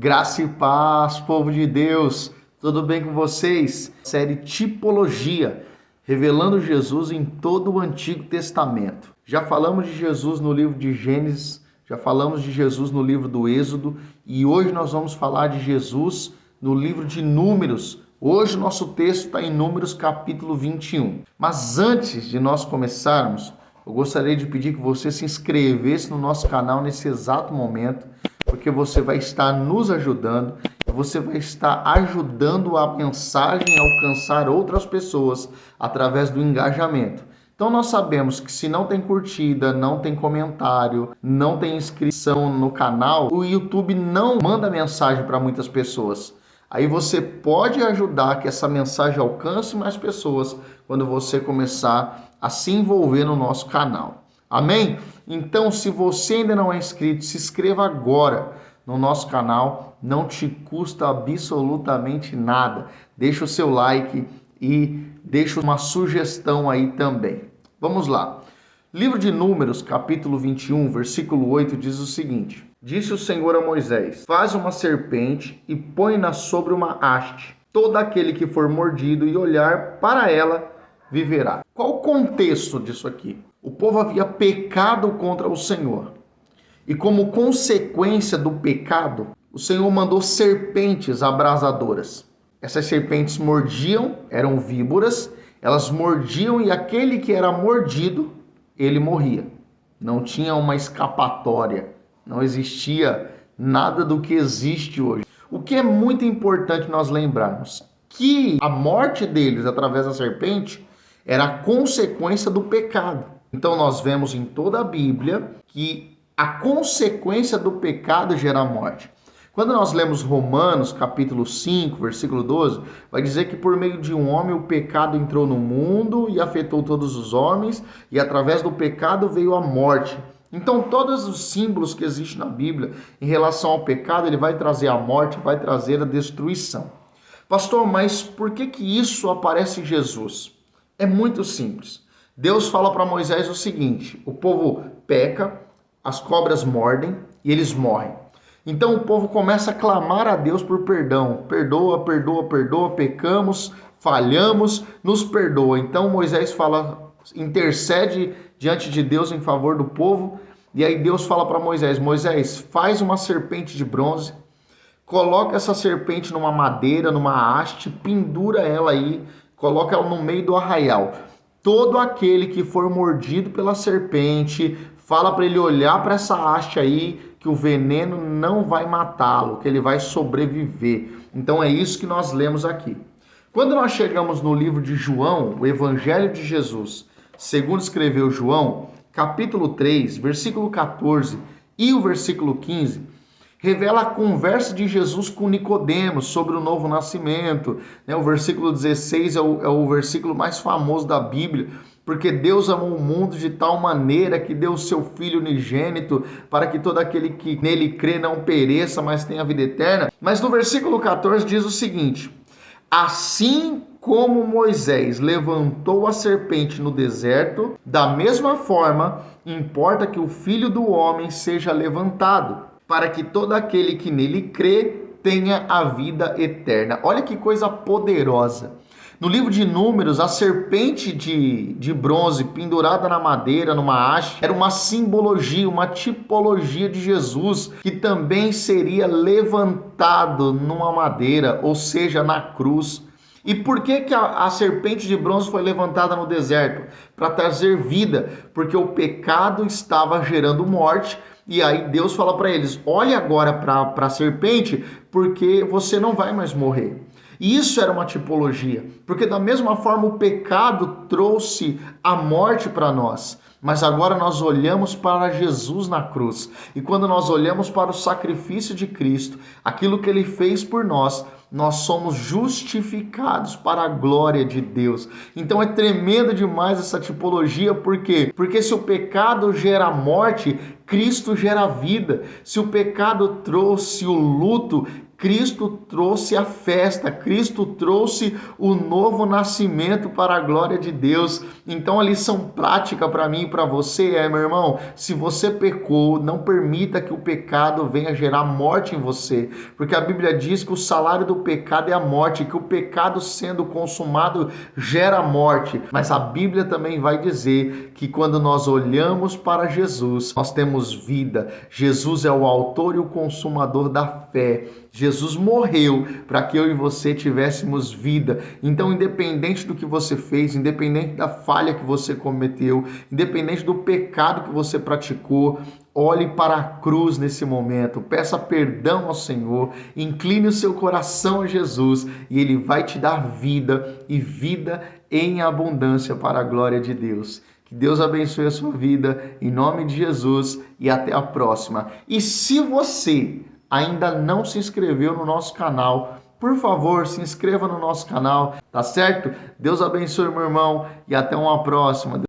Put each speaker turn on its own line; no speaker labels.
Graça e paz, povo de Deus, tudo bem com vocês? Série Tipologia, revelando Jesus em todo o Antigo Testamento. Já falamos de Jesus no livro de Gênesis, já falamos de Jesus no livro do Êxodo e hoje nós vamos falar de Jesus no livro de Números. Hoje o nosso texto está em Números capítulo 21. Mas antes de nós começarmos, eu gostaria de pedir que você se inscrevesse no nosso canal nesse exato momento, porque você vai estar nos ajudando e você vai estar ajudando a mensagem a alcançar outras pessoas através do engajamento. Então nós sabemos que se não tem curtida, não tem comentário, não tem inscrição no canal, o YouTube não manda mensagem para muitas pessoas. Aí você pode ajudar que essa mensagem alcance mais pessoas quando você começar a se envolver no nosso canal. Amém? Então, se você ainda não é inscrito, se inscreva agora no nosso canal. Não te custa absolutamente nada. Deixa o seu like e deixa uma sugestão aí também. Vamos lá. Livro de Números, capítulo 21, versículo 8, diz o seguinte: Disse o Senhor a Moisés: Faz uma serpente e põe-na sobre uma haste. Todo aquele que for mordido e olhar para ela viverá. Qual o contexto disso aqui? O povo havia pecado contra o Senhor. E como consequência do pecado, o Senhor mandou serpentes abrasadoras. Essas serpentes mordiam, eram víboras, elas mordiam e aquele que era mordido, ele morria. Não tinha uma escapatória, não existia nada do que existe hoje. O que é muito importante nós lembrarmos, que a morte deles através da serpente era a consequência do pecado. Então nós vemos em toda a Bíblia que a consequência do pecado gera a morte. Quando nós lemos Romanos capítulo 5, versículo 12, vai dizer que por meio de um homem o pecado entrou no mundo e afetou todos os homens, e através do pecado veio a morte. Então todos os símbolos que existem na Bíblia em relação ao pecado, ele vai trazer a morte, vai trazer a destruição. Pastor, mas por que isso aparece em Jesus? É muito simples. Deus fala para Moisés o seguinte: o povo peca, as cobras mordem e eles morrem. Então o povo começa a clamar a Deus por perdão. Perdoa, perdoa, perdoa, pecamos, falhamos, nos perdoa. Então Moisés fala, intercede diante de Deus em favor do povo. E aí Deus fala para Moisés: Moisés, faz uma serpente de bronze, coloca essa serpente numa madeira, numa haste, pendura ela aí, coloca ela no meio do arraial. Todo aquele que for mordido pela serpente, fala para ele olhar para essa haste aí, que o veneno não vai matá-lo, que ele vai sobreviver. Então é isso que nós lemos aqui. Quando nós chegamos no livro de João, o Evangelho de Jesus, segundo escreveu João, capítulo 3, versículo 14 e o versículo 15, revela a conversa de Jesus com Nicodemos sobre o novo nascimento. O versículo 16 é o versículo mais famoso da Bíblia, porque Deus amou o mundo de tal maneira que deu o seu Filho unigênito para que todo aquele que nele crê não pereça, mas tenha vida eterna. Mas no versículo 14 diz o seguinte: Assim como Moisés levantou a serpente no deserto, da mesma forma importa que o Filho do Homem seja levantado, para que todo aquele que nele crê tenha a vida eterna. Olha que coisa poderosa. No livro de Números, a serpente de bronze pendurada na madeira, numa haste, era uma simbologia, uma tipologia de Jesus, que também seria levantado numa madeira, ou seja, na cruz. E por que a serpente de bronze foi levantada no deserto? Para trazer vida, porque o pecado estava gerando morte. E aí Deus fala para eles: olhe agora para a serpente, porque você não vai mais morrer. E isso era uma tipologia, porque da mesma forma o pecado trouxe a morte para nós. Mas agora nós olhamos para Jesus na cruz. E quando nós olhamos para o sacrifício de Cristo, aquilo que ele fez por nós, nós somos justificados para a glória de Deus. Então é tremendo demais essa tipologia, por quê? Porque se o pecado gera morte, Cristo gera vida. Se o pecado trouxe o luto, Cristo trouxe a festa, Cristo trouxe o novo nascimento para a glória de Deus. Então a lição prática para mim e para você é, meu irmão, se você pecou, não permita que o pecado venha gerar morte em você, porque a Bíblia diz que o salário do pecado é a morte, que o pecado sendo consumado gera morte, mas a Bíblia também vai dizer que quando nós olhamos para Jesus, nós temos vida. Jesus é o autor e o consumador da fé. Jesus morreu para que eu e você tivéssemos vida. Então, independente do que você fez, independente da falha que você cometeu, independente do pecado que você praticou, olhe para a cruz nesse momento, peça perdão ao Senhor, incline o seu coração a Jesus e Ele vai te dar vida e vida em abundância para a glória de Deus. Que Deus abençoe a sua vida, em nome de Jesus, e até a próxima. E se você ainda não se inscreveu no nosso canal, por favor, se inscreva no nosso canal, tá certo? Deus abençoe, meu irmão, e até uma próxima.